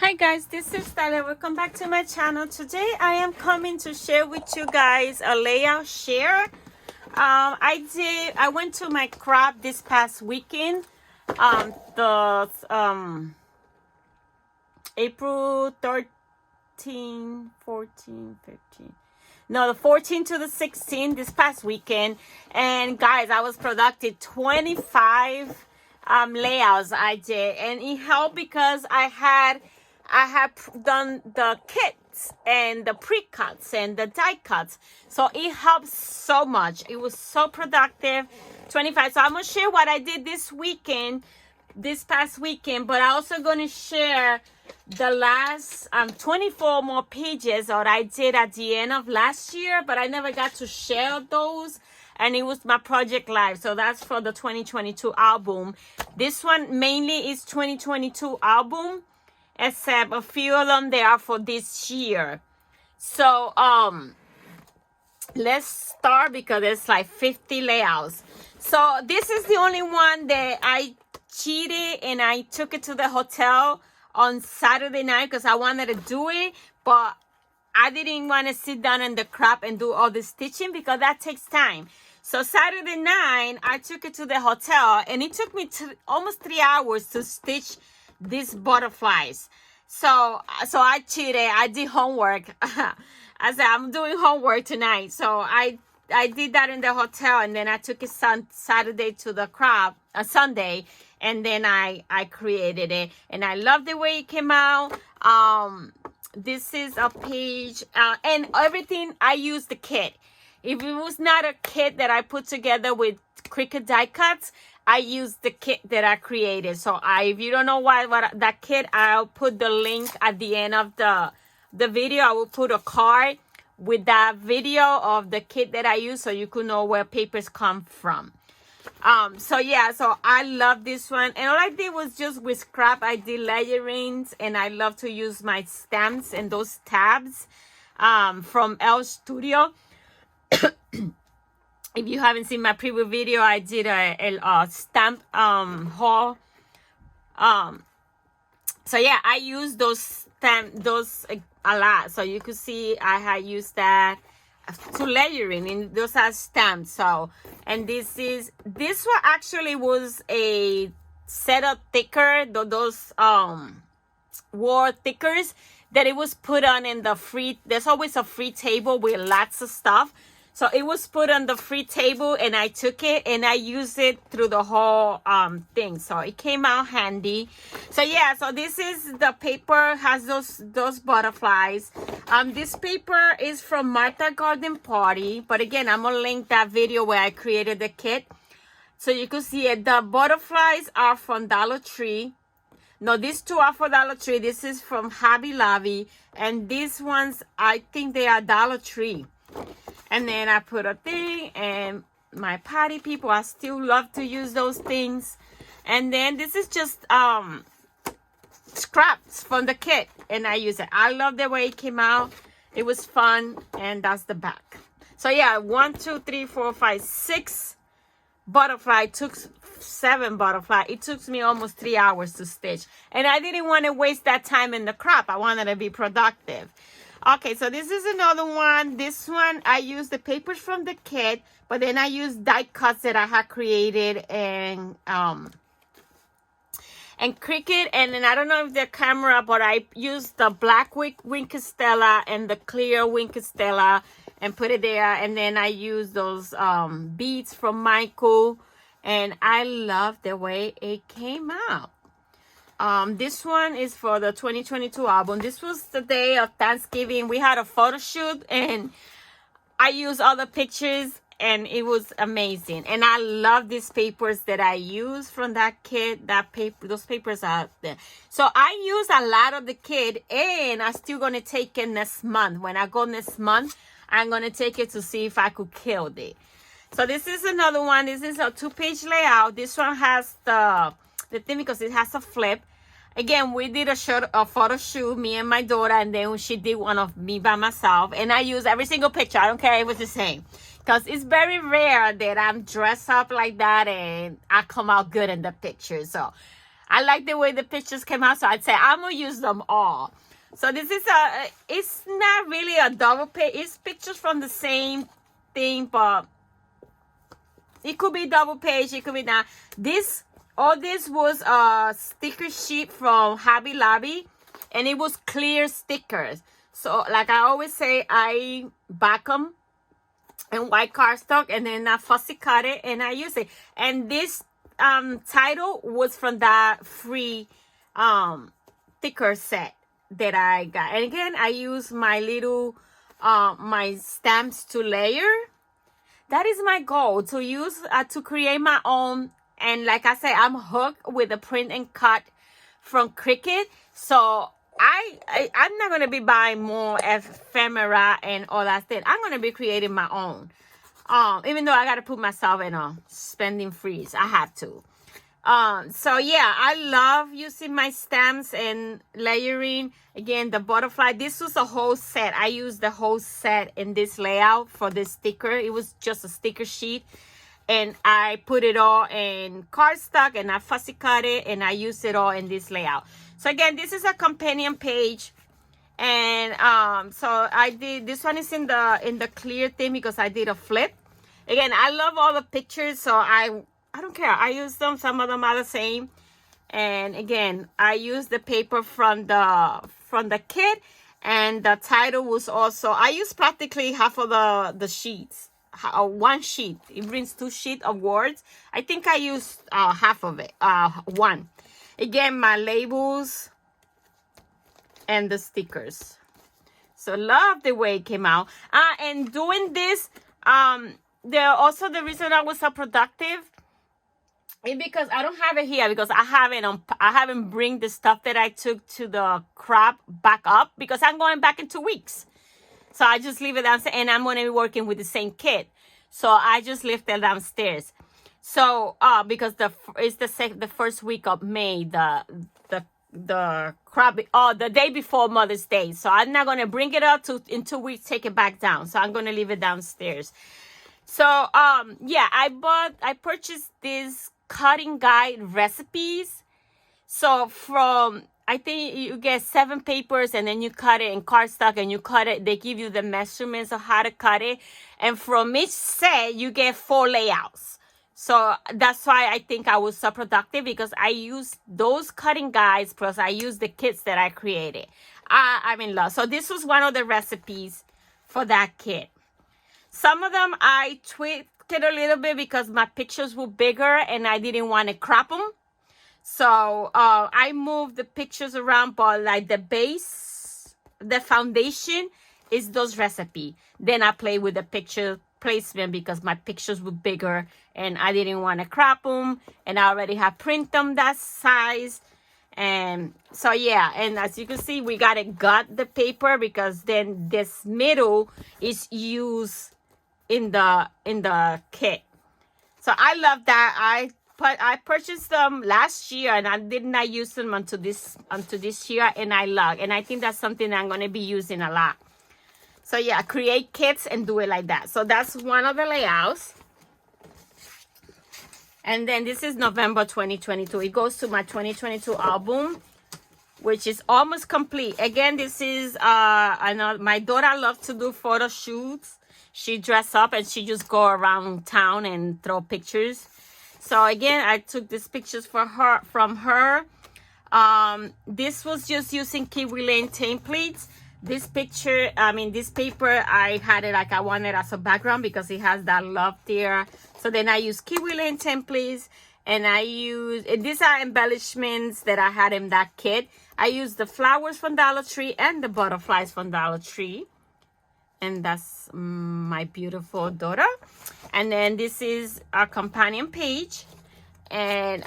Hi guys, this is Stella. Welcome back to my channel. Today I am coming to share with you guys a layout share. I went to my crop this past weekend. April 13, 14, 15. No, the 14th to the 16th this past weekend. And guys, I was productive 25 layouts I did, and it helped because I had done the kits and the pre-cuts and the die cuts, so it helps so much. It was so productive. 25. So I'm gonna share what I did this past weekend, but I'm also gonna share the last 24 more pages that I did at the end of last year, but I never got to share those, and it was my project live. So that's for the 2022 album. This one mainly is 2022 album, except a few of them they are for this year. So let's start because there's like 50 layouts. So this is the only one that I cheated and I took it to the hotel on Saturday night because I wanted to do it, but I didn't want to sit down in the crop and do all the stitching because that takes time. So Saturday night I took it to the hotel, and it took me almost 3 hours to stitch these butterflies. So I cheated. I did homework. I said I'm doing homework tonight. So I did that in the hotel, and then I took it Saturday to the crop, Sunday, and then I created it, and I love the way it came out. This is a page, and everything I used the kit. If it was not a kit that I put together with Cricut die cuts, I used the kit that I created. So if you don't know what that kit, I'll put the link at the end of the video. I will put a card with that video of the kit that I use, so you could know where papers come from. So yeah, so I love this one, and all I did was just with scrap I did layerings, and I love to use my stamps and those tabs from L Studio. If you haven't seen my previous video, I did a stamp haul. So yeah, I use those a lot, so you could see I had used that to layering, and those are stamps. So, and this one actually was a set of thicker, those wall thickers that it was put on in the free. There's always a free table with lots of stuff, so it was put on the free table, and I took it and I used it through the whole thing, so it came out handy. So yeah, so this is the paper, has those butterflies. This paper is from Martha Garden Party, but again, I'm gonna link that video where I created the kit so you can see it. The butterflies are from Dollar Tree. No, these two are for Dollar Tree. This is from Hobby Lobby, and these ones I think they are Dollar Tree. And then I put a thing, and my party people, I still love to use those things. And then this is just scraps from the kit, and I use it. I love the way it came out. It was fun, and that's the back. So yeah, 1, 2, 3, 4, 5, 6 butterfly. Took 7 butterfly. It took me almost 3 hours to stitch, and I didn't want to waste that time in the crop. I wanted to be productive. Okay, so this is another one. This one I used the papers from the kit, but then I used die cuts that I had created and Cricut, and then I don't know if the camera, but I used the black Wink Stella and the clear Wink Stella and put it there, and then I used those beads from Michael, and I love the way it came out. This one is for the 2022 album. This was the day of Thanksgiving. We had a photo shoot, and I used all the pictures, and it was amazing. And I love these papers that I use from that kit. Those papers are there. So I use a lot of the kit, and I'm still gonna take it next month. When I go next month, I'm gonna take it to see if I could kill it. So this is another one. This is a 2-page layout. This one has the thing because it has a flip. Again, we did a photo shoot, me and my daughter, and then she did one of me by myself, and I use every single picture. I don't care if it was the same, because it's very rare that I'm dressed up like that and I come out good in the picture. So I like the way the pictures came out, so I'd say I'm gonna use them all. So this is it's not really a double page. It's pictures from the same thing, but it could be double page, it could be not. All this was a sticker sheet from Hobby Lobby, and it was clear stickers. So like I always say, I back them in white cardstock, and then I fussy cut it and I use it. And this title was from that free sticker set that I got. And again, I use my little my stamps to layer. That is my goal, to use to create my own. And like I said, I'm hooked with the print and cut from Cricut. So I'm not going to be buying more ephemera and all that stuff. I'm going to be creating my own. Even though I got to put myself in a spending freeze. I have to. So yeah, I love using my stamps and layering. Again, the butterfly, this was a whole set. I used the whole set in this layout for this sticker. It was just a sticker sheet, and I put it all in cardstock, and I fussy cut it, and I used it all in this layout. So again, this is a companion page, and so I did, this one is in the clear thing because I did a flip. Again, I love all the pictures, so I don't care. I use them. Some of them are the same. And again, I used the paper from the kit, and the title was also, I used practically half of the sheets. One sheet. It brings 2 sheets of words. I think I used half of it. One. Again, my labels and the stickers. So love the way it came out. And doing this, also the reason I was so productive is because I don't have it here, because I haven't bring the stuff that I took to the crop back up, because I'm going back in 2 weeks. So I just leave it downstairs, and I'm going to be working with the same kit. So I just left it downstairs. So because it's the first week of May, the crop, the day before Mother's Day. So I'm not going to bring it up in 2 weeks, take it back down. So I'm going to leave it downstairs. So yeah, I purchased these cutting guide recipes. So I think you get 7 papers, and then you cut it in cardstock, and you cut it. They give you the measurements of how to cut it. And from each set, you get 4 layouts. So that's why I think I was so productive, because I used those cutting guides, plus I used the kits that I created. I'm in love. So this was one of the recipes for that kit. Some of them I tweaked it a little bit because my pictures were bigger and I didn't want to crop them. So I moved the pictures around, but like the base, the foundation is those recipes. Then I play with the picture placement because my pictures were bigger and I didn't want to crop them, and I already have print them that size. And so yeah, and as you can see, we gotta gut the paper, because then this middle is used in the kit. So I love that. I purchased them last year, and I did not use them until this year, and I think that's something I'm going to be using a lot. So yeah, create kits and do it like that. So that's one of the layouts. And then this is November 2022. It goes to my 2022 album, which is almost complete. Again, this is I know my daughter loves to do photo shoots. She dress up and she just go around town and throw pictures. So again, I took these pictures from her. This was just using Kiwi Lane templates. This paper, I had it like I wanted as a background because it has that love there. So then I use Kiwi Lane templates, and these are embellishments that I had in that kit. I used the flowers from Dollar Tree and the butterflies from Dollar Tree. And that's my beautiful daughter. And then this is our companion page. And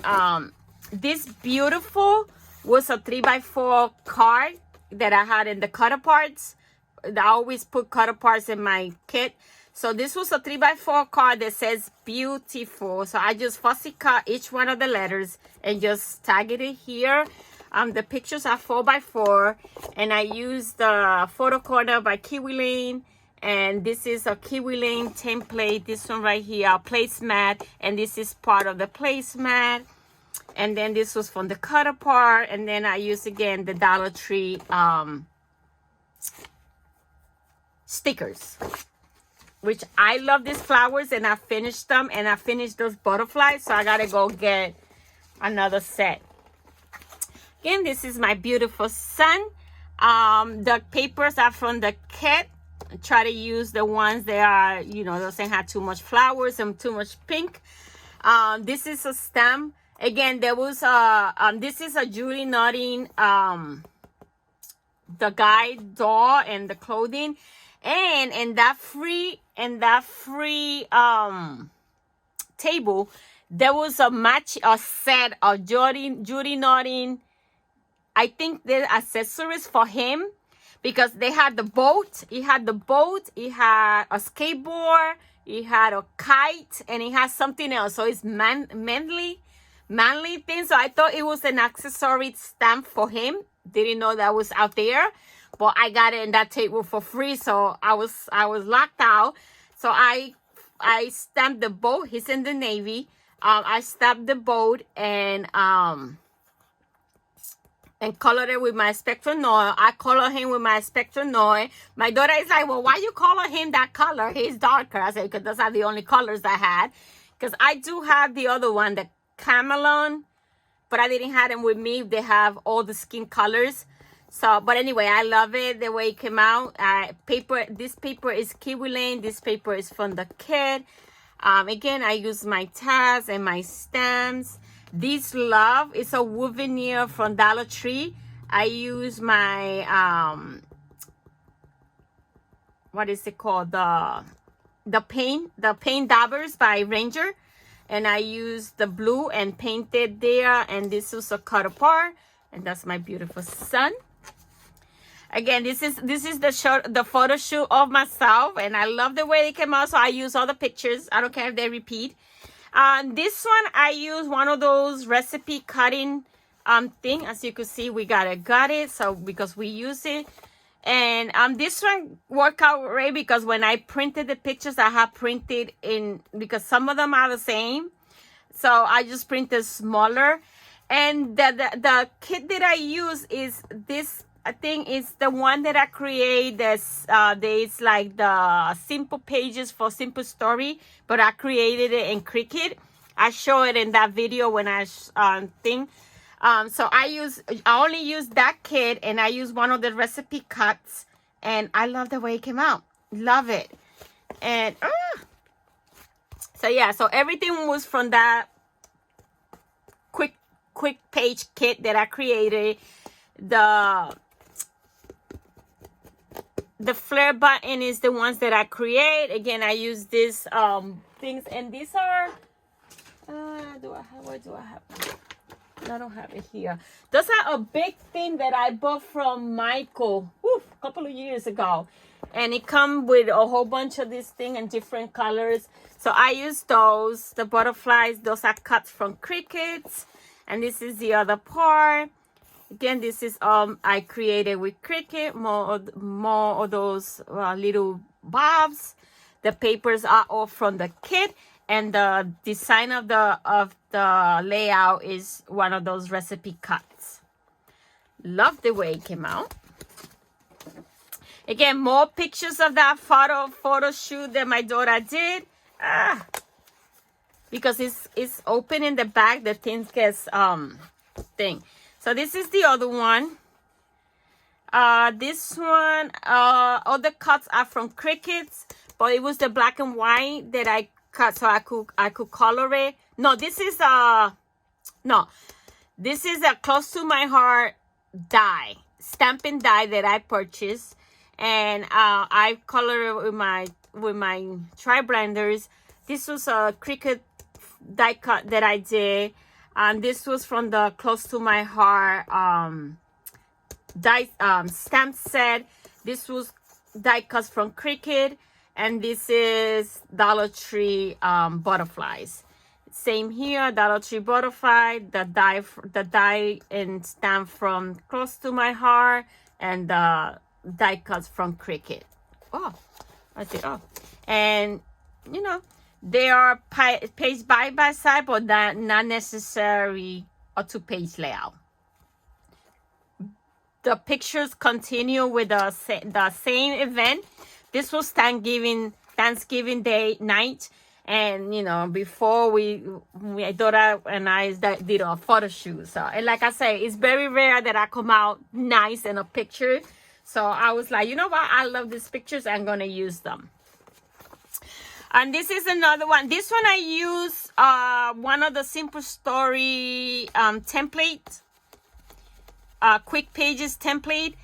this beautiful was a 3x4 card that I had in the cutter parts. I always put cutter parts in my kit. So this was a 3x4 card that says beautiful. So I just fussy cut each one of the letters and just tag it here. The pictures are 4x4, and I used the photo corner by Kiwi Lane, and this is a Kiwi Lane template. This one right here, placemat, and this is part of the placemat. And then this was from the cut apart. And then I used again the Dollar Tree stickers, which I love these flowers, and I finished them, and I finished those butterflies, so I gotta go get another set. Again, this is my beautiful sun. The papers are from the kit. I try to use the ones that are, you know, doesn't have too much flowers and too much pink. This is a stem. Again, there was this is a Judy Nutting, the guide doll and the clothing, and that free table, there was a set of Judy Nutting, I think the accessories for him, because they had the boat. He had the boat. He had a skateboard. He had a kite, and he has something else. So it's manly thing. So I thought it was an accessory stamp for him. Didn't know that was out there, but I got it in that table for free. So I was locked out. So I stamped the boat. He's in the Navy. I stamped the boat and colored it with my Spectrum Noir. I color him with my Spectrum Noir. My daughter is like, well, why you color him that color? He's darker. I said, because those are the only colors I had. Because I do have the other one, the Camelon, but I didn't have them with me. They have all the skin colors. So, but anyway, I love it the way it came out. This paper is Kiwi Lane. This paper is from the kit. Again, I use my tags and my stamps. This Love is a wood veneer from Dollar Tree. I use my what is it called, the paint daubers by Ranger, and I used the blue and painted there, and this was a cut apart, and that's my beautiful sun. Again, this is the photo shoot of myself, and I love the way it came out, so I use all the pictures. I don't care if they repeat. This one, I use one of those recipe cutting thing. As you can see, we got it, so because we use it. And this one worked out great because when I printed the pictures, I have printed in, because some of them are the same, so I just printed smaller. And the kit that I use is this, I think it's the one that I create. There's like the simple pages for Simple Story, but I created it in Cricut. I show it in that video when I so I only use that kit, and I use one of the recipe cuts, and I love the way it came out. Love it. And so yeah, so everything was from that quick page kit that I created. The flare button is the ones that I create. Again, I use these things, and these are where do I have it? I don't have it here. Those are a big thing that I bought from Michael a couple of years ago, and it comes with a whole bunch of this thing in different colors. So I use those. The butterflies, those are cut from Cricut, and this is the other part. Again, this is I created with Cricut, more of those little bobs. The papers are all from the kit, and the design of the layout is one of those recipe cuts. Love the way it came out. Again, more pictures of that photo shoot that my daughter did. Because it's open in the back, the thing gets thing. So this is the other one. This one, all the cuts are from Cricut, but it was the black and white that I cut so I could color it. No, this is a Close to My Heart die, stamping die that I purchased, and I colored it with my tri blenders. This was a Cricut die cut that I did. And this was from the Close to My Heart die stamp set. This was die cuts from Cricut, and this is Dollar Tree butterflies. Same here, Dollar Tree butterfly. The die and stamp from Close to My Heart, and the die cuts from Cricut. And you know, They are page by side, but not necessary a 2-page layout. The pictures continue with the same event. This was Thanksgiving Day night, and you know, before my daughter and I did a photo shoot. So, and like I say, it's very rare that I come out nice in a picture. So I was like, you know what? I love these pictures. I'm gonna use them. And this is another one. This one I use one of the Simple Story templates. Quick Pages template.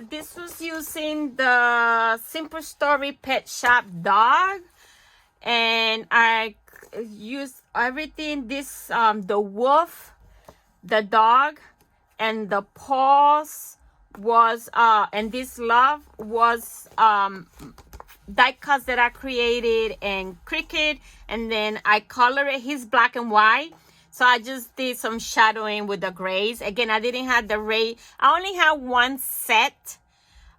This was using the Simple Story Pet Shop dog, and I used everything. This the wolf, the dog, and the paws was and this love was die cuts that I created in Cricut, and then I colored it. He's black and white. So I just did some shadowing with the grays. Again, I didn't have the ray. I only have one set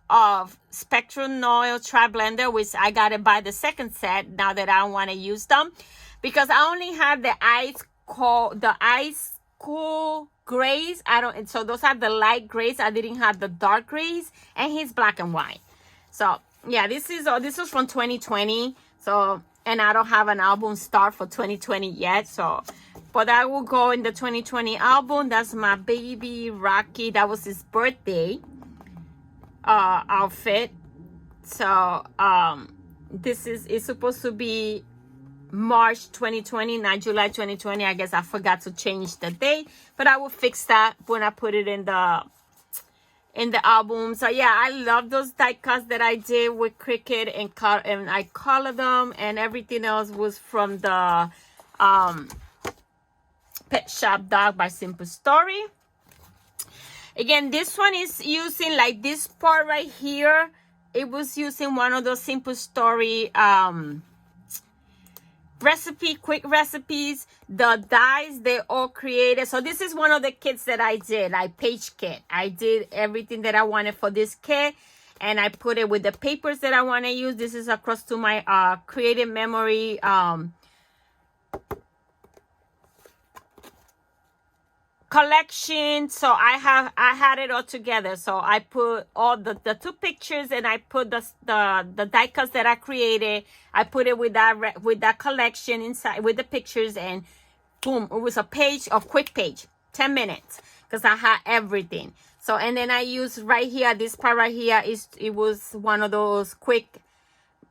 of Spectrum Oil Tri-Blender, which I got to buy the second set now that I want to use them. Because I only have the ice cool grays. So those are the light grays. I didn't have the dark grays. And he's black and white. So yeah, this was from 2020. So, and I don't have an album start for 2020 yet. So, but that will go in the 2020 album. That's my baby Rocky. That was his birthday outfit. So this is supposed to be March 2020, not July 2020. I guess I forgot to change the date, but I will fix that when I put it in the album. So yeah, I love those die cuts that I did with Cricut, and I color them, and everything else was from the Pet Shop Dog by Simple Story. Again, this one is using like this part right here. It was using one of those Simple Story quick recipes. The dies, they all created. So this is one of the kits that I did, like page kit. I did everything that I wanted for this kit, and I put it with the papers that I want to use. This is across to my creative memory collection. So I had it all together. So I put all the 2 pictures, and I put the die cuts that I created. I put it with that collection inside with the pictures, and boom, it was a quick page, 10 minutes, because I had everything. So, and then I used right here, this part right here it was one of those quick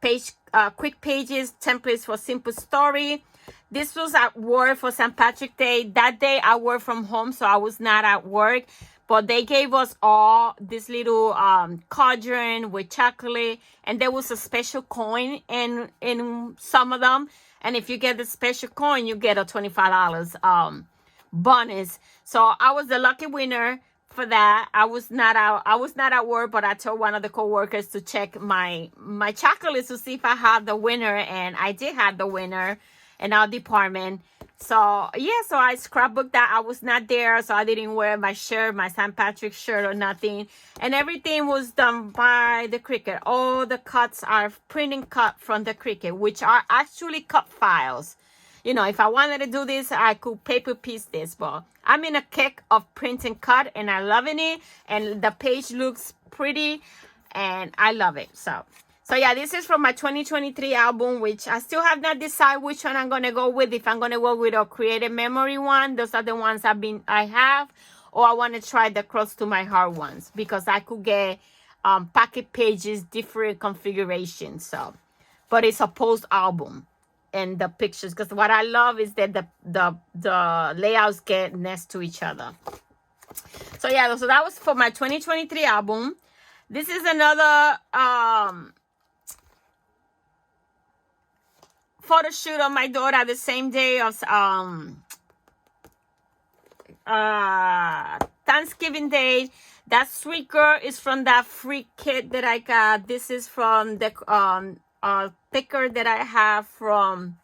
pages templates for Simple Story. This was at work for St. Patrick's Day. That day I worked from home, so I was not at work. But they gave us all this little cauldron with chocolate, and there was a special coin in some of them. And if you get the special coin, you get a $25 bonus. So I was the lucky winner for that. I was not at work, but I told one of the co-workers to check my chocolates to see if I had the winner, and I did have the winner in our department. So yeah, so I scrapbooked that. I was not there, so I didn't wear my shirt, my St. Patrick's shirt or nothing. And everything was done by the Cricut. All the cuts are printing cut from the Cricut, which are actually cut files. You know, if I wanted to do this, I could paper piece this, but I'm in a kick of print and cut, and I'm loving it. And the page looks pretty, and I love it. So yeah, this is from my 2023 album, which I still have not decided which one I'm going to go with. If I'm going to go with a creative memory one, those are the ones I have, or I want to try the Close to My Heart ones, because I could get pocket pages, different configurations. So, but it's a post album, and the pictures, because what I love is that the layouts get next to each other. So yeah, so that was for my 2023 album. This is another photo shoot of my daughter the same day of Thanksgiving Day. That sweet girl is from that free kit that I got. This is from the thicker that I have from,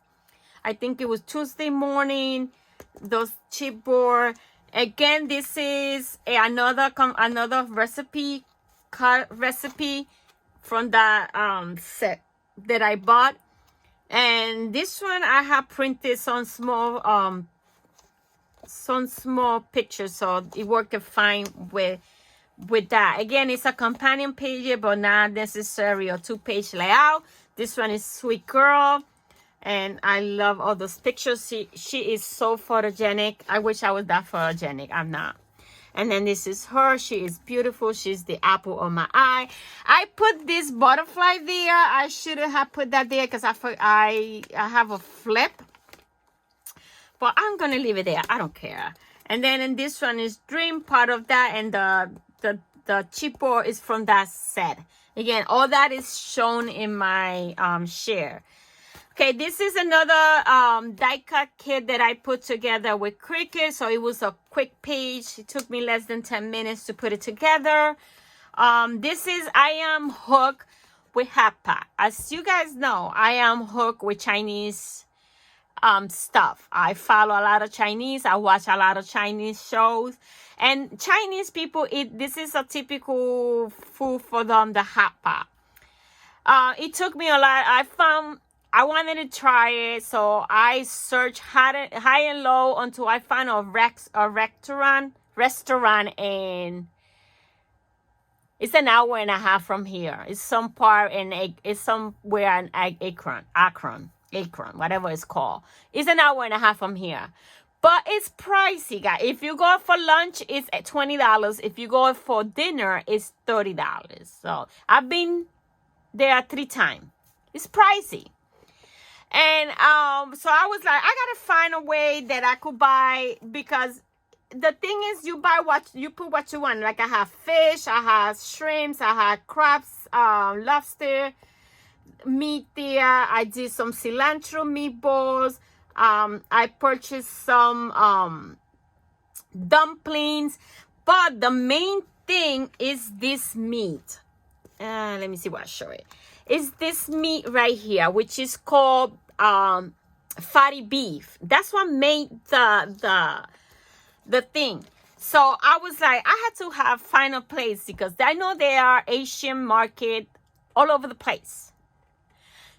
I think it was Tuesday morning, those chipboard. Again, this is another recipe from that set that I bought. And this one I have printed some small pictures, so it worked fine with that. Again, it's a companion page, but not necessarily a 2-page layout. This one is Sweet Girl, and I love all those pictures. She is so photogenic. I wish I was that photogenic. I'm not. And then this is her. She is beautiful. She's the apple of my eye. I put this butterfly there. I shouldn't have put that there because I have a flip. But I'm going to leave it there. I don't care. And then in this one is Dream, part of that. And the chipboard is from that set. Again, all that is shown in my share. Okay, this is another die cut kit that I put together with Cricut. So it was a quick page. It took me less than 10 minutes to put it together. This is I am hooked with Hapa. As you guys know, I am hooked with Chinese stuff. I follow a lot of Chinese. I watch a lot of Chinese shows. And Chinese people eat, this is a typical food for them, the Hapa. It took me a lot. I wanted to try it, so I searched high and low until I found a restaurant, and it's an hour and a half from here. It's somewhere in Akron, whatever it's called. It's an hour and a half from here, but it's pricey, guys. If you go for lunch, it's at $20. If you go for dinner, it's $30. So I've been there 3 times. It's pricey. And so I was like, I gotta find a way that I could buy, because the thing is, you put what you want. Like I have fish, I have shrimps, I have crabs, lobster, meat there. I did some cilantro meatballs. I purchased some dumplings. But the main thing is this meat. Let me see what I show it. It's this meat right here, which is called fatty beef. That's what made the thing. So I was like, I had to find a place, because I know there are Asian market all over the place.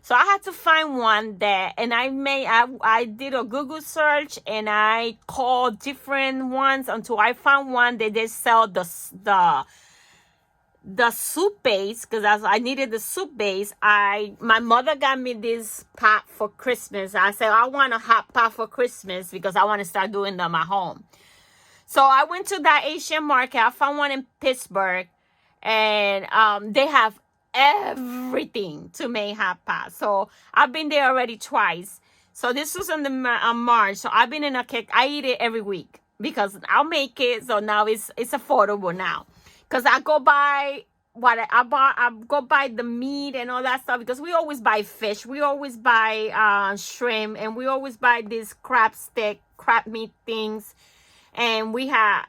So I had to find one there, and I did a Google search, and I called different ones until I found one that they sell the soup base, because I needed the soup base. My mother got me this pot for Christmas. I said, I want a hot pot for Christmas because I want to start doing them at home. So I went to that Asian market. I found one in Pittsburgh, and they have everything to make hot pot. So I've been there already twice. So this was on March. So I've been in a cake. I eat it every week because I'll make it. So now it's affordable now. Because I go by I go buy the meat and all that stuff, because we always buy fish, we always buy shrimp, and we always buy these crab meat things. And we have,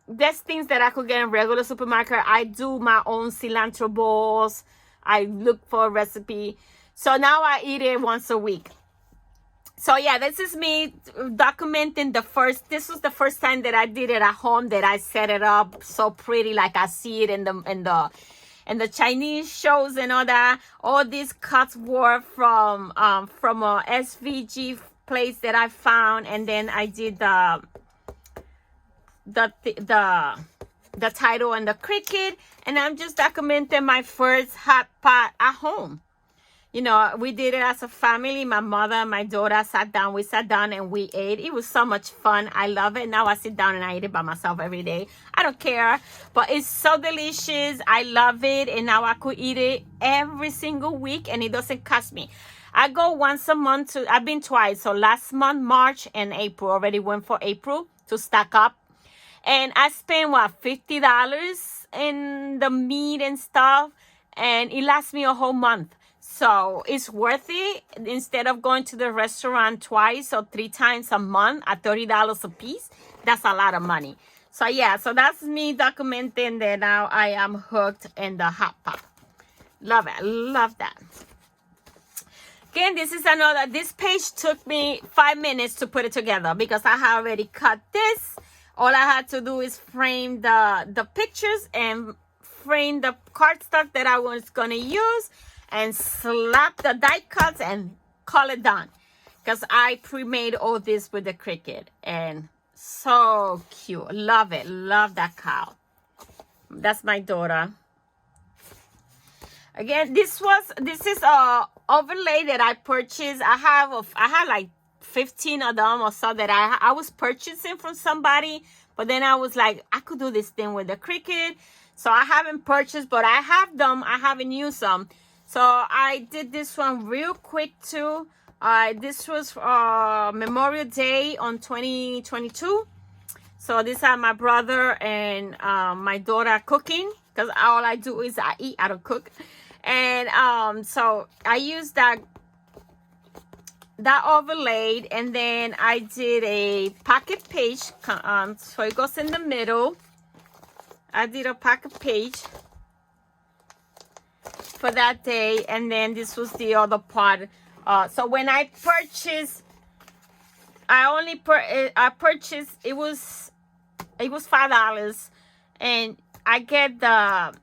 there's things that I could get in regular supermarket. I do my own cilantro balls. I look for a recipe. So now I eat it once a week. So yeah, this is me documenting this was the first time that I did it at home, that I set it up so pretty, like I see it in the Chinese shows and all that. All these cuts were from a SVG place that I found, and then I did the title and the Cricut, and I'm just documenting my first hot pot at home. We did it as a family. My mother, my daughter we sat down and we ate. It was so much fun. I love it. Now I sit down and I eat it by myself every day. I don't care, but it's so delicious. I love it. And now I could eat it every single week, and it doesn't cost me. I go once a month I've been twice. So last month, March and April, already went for April to stock up. And I spent, $50 in the meat and stuff. And it lasts me a whole month. So it's worth it. Instead of going to the restaurant twice or 3 times a month at $30 a piece, that's a lot of money. So yeah, so that's me documenting that now I am hooked in the hot pot. Love it. Love that. Again, this page took me 5 minutes to put it together, because I have already cut this. All I had to do is frame the pictures and frame the cardstock that I was going to use, and slap the die cuts, and call it done. Because I pre-made all this with the Cricut. And so cute. Love it. Love that cow. That's my daughter. Again, this is a overlay that I purchased. I had like 15 of them or so that I was purchasing from somebody. But then I was like, I could do this thing with the Cricut. So I haven't purchased, but I have them. I haven't used them. So I did this one real quick too. This was Memorial Day on 2022. So these are my brother and my daughter cooking, because all I do is I eat, I don't cook. And so I used that overlaid, and then I did a pocket page, so it goes in the middle. I did a pocket page for that day, and then this was the other part. So when I purchased, I purchased, it was $5, and I get the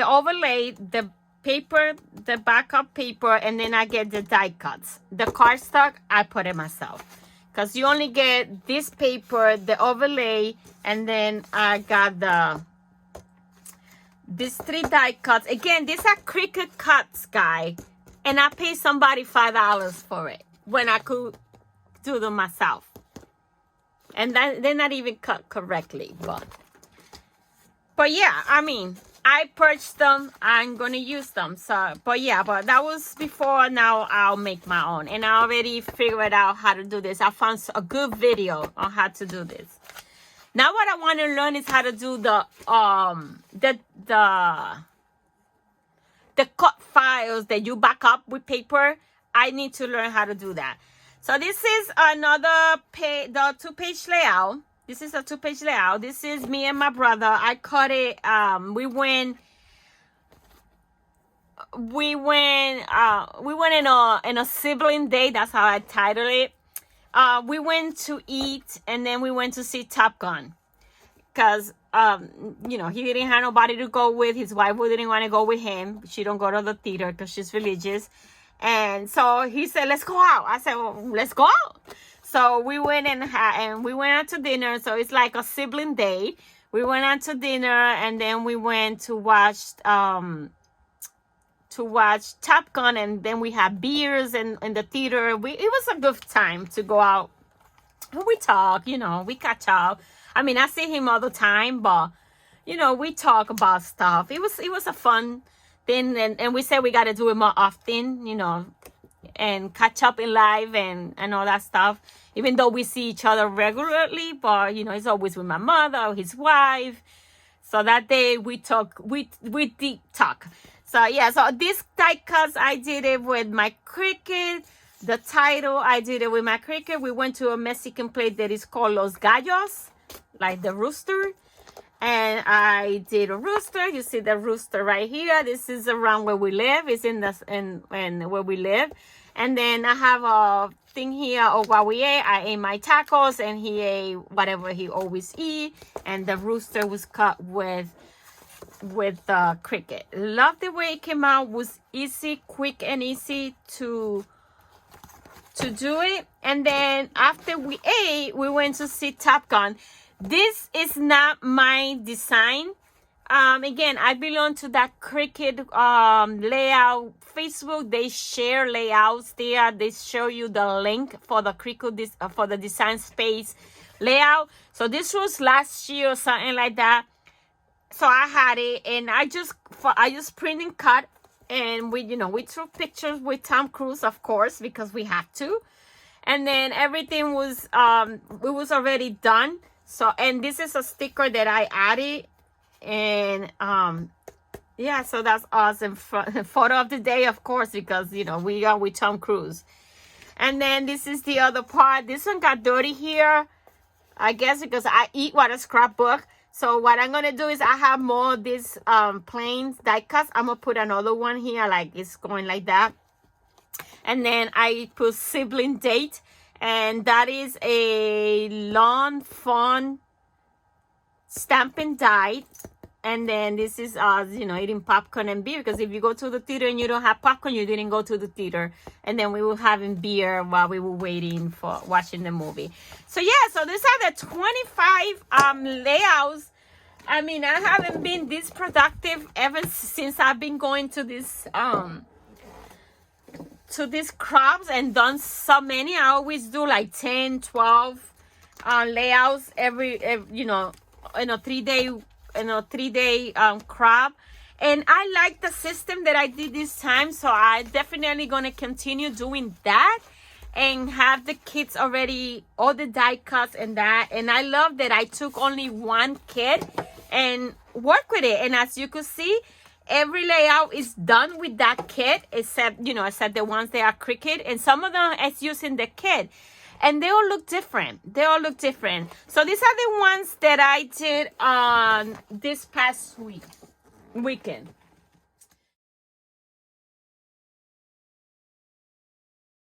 overlay, the paper, the backup paper, and then I get the die cuts. The cardstock, I put it myself, because you only get this paper, the overlay, and then I got these 3 die cuts. Again, these are Cricut cuts, guy, and I paid somebody $5 for it when I could do them myself. And they're not even cut correctly, but yeah, I mean, I purchased them. I'm gonna use them. So, but that was before. Now I'll make my own, and I already figured out how to do this. I found a good video on how to do this. Now what I want to learn is how to do the cut files that you back up with paper. I need to learn how to do that. So this is another the 2-page layout. This is a 2-page layout. This is me and my brother. I cut it. We went in a sibling day. That's how I titled it. We went to eat, and then we went to see Top Gun, because he didn't have nobody to go with. His wife didn't want to go with him. She don't go to the theater because she's religious. And so he said, let's go out. I said, well, let's go out. So we went and we went out to dinner. So it's like a sibling day. We went out to dinner, and then we went to watch Top Gun, and then we had beers in the theater. It was a good time to go out. We talk, we catch up. I mean, I see him all the time, but we talk about stuff. It was a fun thing, and we said we got to do it more often, and catch up in live and all that stuff. Even though we see each other regularly, but it's always with my mother, his wife. So that day we talk, we deep talk. So yeah, so this die cuts, I did it with my Cricut. The title, I did it with my Cricut. We went to a Mexican place that is called Los Gallos, like the rooster. And I did a rooster. You see the rooster right here. This is around where we live. It's in where we live. And then I have a thing here of what we ate. I ate my tacos, and he ate whatever he always eat. And the rooster was cut with Cricut. Love the way it came out. Was easy, quick, and easy to do it. And then after we ate, we went to see Top Gun. This is not my design. Again, I belong to that Cricut layout Facebook. They share layouts there. They show you the link for the Cricut for the Design Space layout. So this was last year or something like that. So I had it, and I just print and cut, and we took pictures with Tom Cruise, of course, because we have to. And then everything was it was already done. So, and this is a sticker that I added, and yeah, so that's awesome. Photo of the day, of course, because we are with Tom Cruise. And then this is the other part. This one got dirty here, I guess, because I eat what a scrapbook. So what I'm gonna do is I have more of these plain die cuts. I'm gonna put another one here, like it's going like that. And then I put sibling date. And that is a lawn fawn stamping die. And then this is us, you know, eating popcorn and beer, because if you go to the theater and you don't have popcorn, you didn't go to the theater. And then we were having beer while we were waiting for watching the movie. So yeah, so these are the 25 layouts. I mean, I haven't been this productive ever since I've been going to these crops and done so many. I always do like 10, 12 layouts every you know, in a 3-day crop. And I like the system that I did this time, so I definitely gonna continue doing that and have the kits already, all the die cuts and that. And I love that I took only one kit and work with it. And as you can see, every layout is done with that kit, except, you know, except the ones that are Cricut, and some of them is using the kit. And they all look different. They all look different. So these are the ones that I did on this past weekend.